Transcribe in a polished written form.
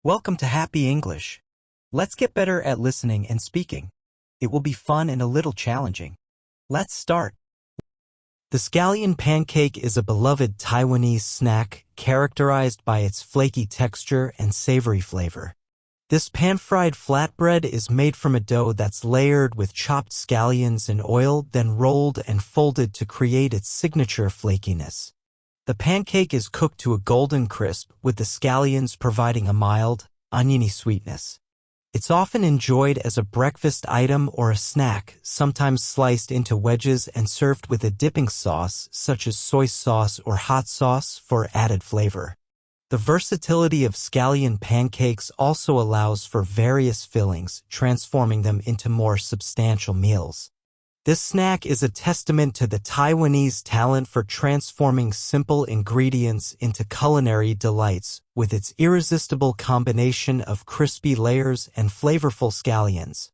Welcome to Happy English. Let's get better at listening and speaking. It will be fun and a little challenging. Let's start. The scallion pancake is a beloved Taiwanese snack characterized by its flaky texture and savory flavor. This pan-fried flatbread is made from a dough that's layered with chopped scallions in oil, then rolled and folded to create its signature flakiness. The pancake is cooked to a golden crisp, with the scallions providing a mild, oniony sweetness. It's often enjoyed as a breakfast item or a snack, sometimes sliced into wedges and served with a dipping sauce such as soy sauce or hot sauce for added flavor. The versatility of scallion pancakes also allows for various fillings, transforming them into more substantial meals. This snack is a testament to the Taiwanese talent for transforming simple ingredients into culinary delights, with its irresistible combination of crispy layers and flavorful scallions.